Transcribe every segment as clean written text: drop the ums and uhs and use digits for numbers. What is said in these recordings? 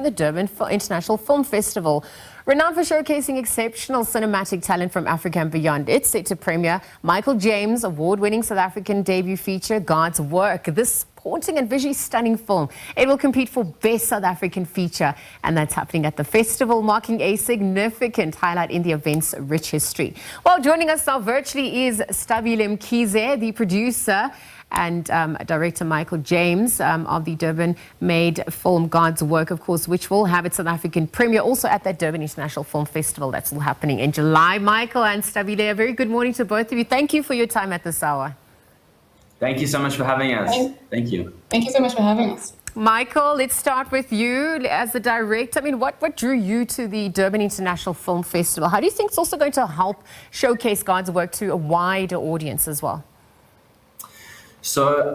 the Durban International Film Festival. Renowned for showcasing exceptional cinematic talent from Africa and beyond, it's set to premiere Michael James' award-winning South African debut feature, God's Work. This haunting and visually stunning film, it will compete for Best South African Feature, and that's happening at the festival, marking a significant highlight in the event's rich history. Well, joining us now virtually is Sithabile Mkhize, the producer and director Michael James of the Durban-made film God's Work, of course, which will have its South African premiere also at that Durban International Film Festival. That's all happening in July. Michael and Sithabile, a very good morning to both of you. Thank you for your time at this hour. Thank you so much for having us. Thank you. Thank you so much for having us. Michael, let's start with you as the director. I mean, what drew you to the Durban International Film Festival? How do you think it's also going to help showcase God's Work to a wider audience as well? So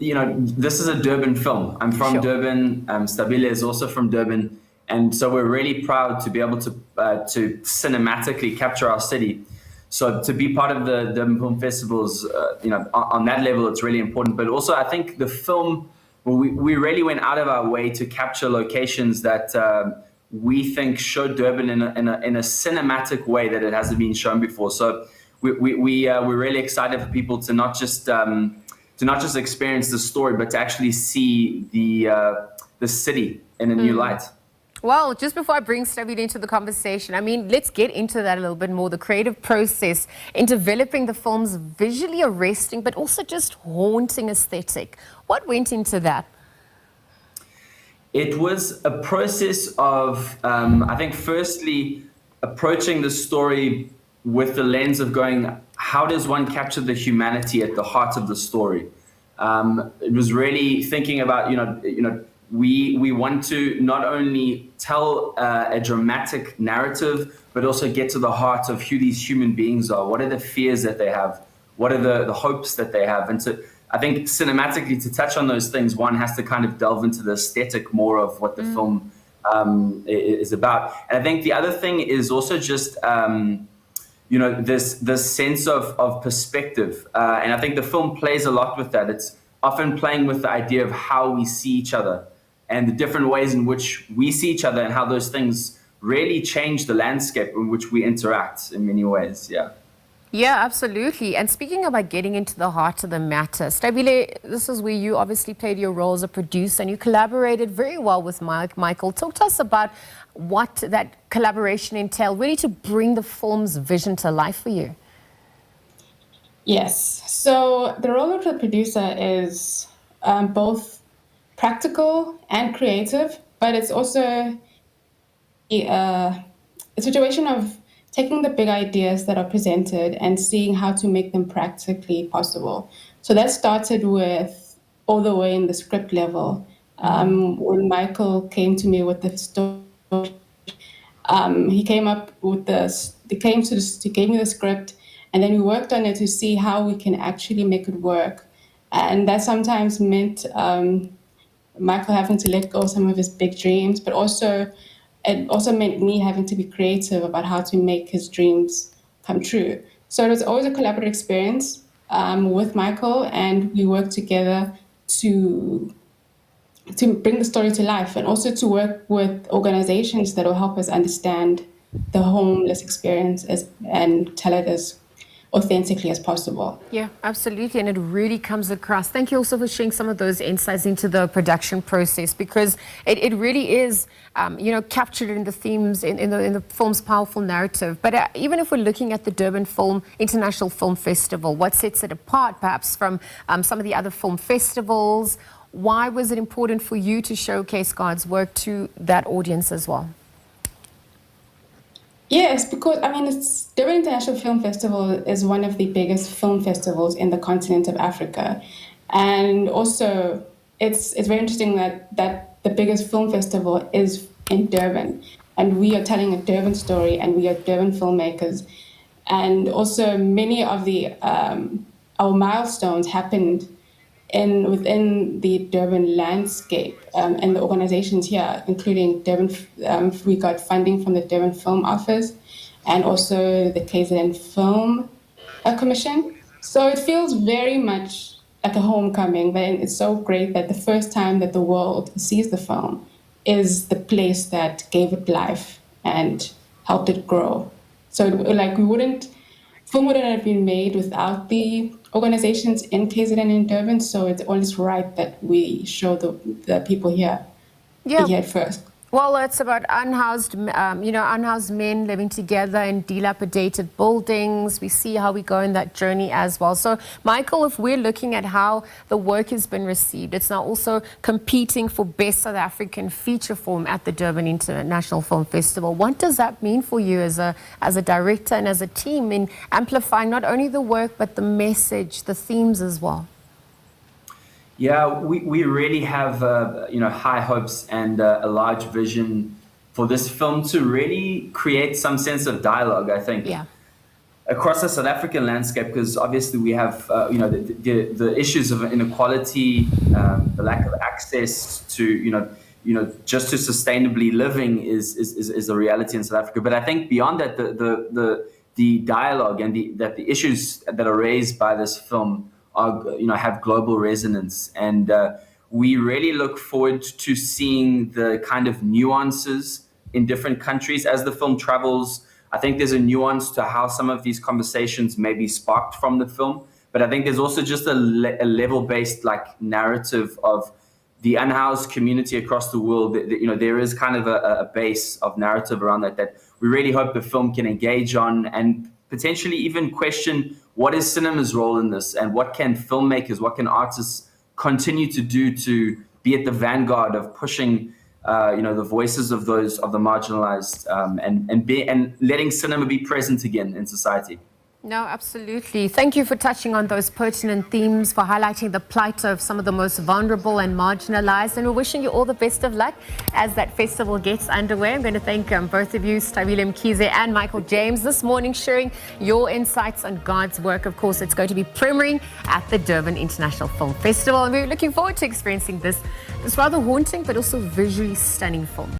this is a Durban film. I'm from Durban. Sithabile is also from Durban. And so we're really proud to be able to cinematically capture our city. So to be part of the Durban Film Festivals, on that level, it's really important. But also, I think the film, we really went out of our way to capture locations that we think show Durban in a cinematic way that it hasn't been shown before. So we're really excited for people to not just experience the story, but to actually see the city in a new light. Well, just before I bring Sithabile into the conversation, I mean, let's get into that a little bit more, the creative process in developing the film's visually arresting, but also just haunting aesthetic. What went into that? It was a process of, I think, firstly, approaching the story with the lens of going, how does one capture the humanity at the heart of the story? It was really thinking about, we want to not only tell a dramatic narrative, but also get to the heart of who these human beings are. What are the fears that they have? What are the hopes that they have? And I think cinematically, to touch on those things, one has to kind of delve into the aesthetic more of what the film is about. And I think the other thing is also just this sense of perspective. And I think the film plays a lot with that. It's often playing with the idea of how we see each other and the different ways in which we see each other and how those things really change the landscape in which we interact in many ways. Yeah, absolutely. And speaking about getting into the heart of the matter, Sithabile, this is where you obviously played your role as a producer and you collaborated very well with Michael. Talk to us about what that collaboration entailed, really to bring the film's vision to life for you. Yes. So the role of the producer is both practical and creative, but it's also a situation of taking the big ideas that are presented and seeing how to make them practically possible. So that started with all the way in the script level. When Michael came to me with the story, he came up with he gave me the script, and then we worked on it to see how we can actually make it work. And that sometimes meant Michael having to let go of some of his big dreams, but it also meant me having to be creative about how to make his dreams come true. So it was always a collaborative experience with Michael, and we worked together to bring the story to life, and also to work with organizations that will help us understand the homeless experience and tell it as authentically as possible. Yeah, absolutely. And it really comes across. Thank you also for sharing some of those insights into the production process, because it really is, captured in the themes, in the film's powerful narrative. But even if we're looking at the Durban International Film Festival, what sets it apart perhaps from some of the other film festivals? Why was it important for you to showcase God's Work to that audience as well? Yes, because Durban International Film Festival is one of the biggest film festivals in the continent of Africa. And also it's very interesting that the biggest film festival is in Durban. And we are telling a Durban story, and we are Durban filmmakers. And also many of our milestones happened within the Durban landscape, and the organizations here, including Durban. We got funding from the Durban Film Office and also the KZN Film Commission. So it feels very much like a homecoming. Then it's so great that the first time that the world sees the film is the place that gave it life and helped it grow. So like film wouldn't have been made without the organizations in KZN and in Durban. So it's always right that we show the people here Yeah. be here first. Well, it's about unhoused men living together in dilapidated buildings. We see how we go in that journey as well. So, Michael, if we're looking at how the work has been received, it's now also competing for Best South African Feature Film at the Durban International Film Festival. What does that mean for you as a director and as a team in amplifying not only the work, but the message, the themes as well? Yeah, we really have high hopes and a large vision for this film to really create some sense of dialogue, I think, across the South African landscape, because obviously we have the issues of inequality, the lack of access to just to sustainably living is a reality in South Africa. But I think beyond that, the dialogue and the issues that are raised by this film have global resonance, and we really look forward to seeing the kind of nuances in different countries as the film travels. I think there's a nuance to how some of these conversations may be sparked from the film, but I think there's also just a level-based narrative of the unhoused community across the world. There is kind of a base of narrative around that we really hope the film can engage on and potentially even question what is cinema's role in this, and what can filmmakers, what can artists continue to do to be at the vanguard of pushing the voices of the marginalized, and letting cinema be present again in society. No, absolutely. Thank you for touching on those pertinent themes, for highlighting the plight of some of the most vulnerable and marginalized. And we're wishing you all the best of luck as that festival gets underway. I'm going to thank both of you, Sithabile Mkhize and Michael James, this morning sharing your insights on God's work. Of course, it's going to be premiering at the Durban International Film Festival. And we're looking forward to experiencing this rather haunting but also visually stunning film.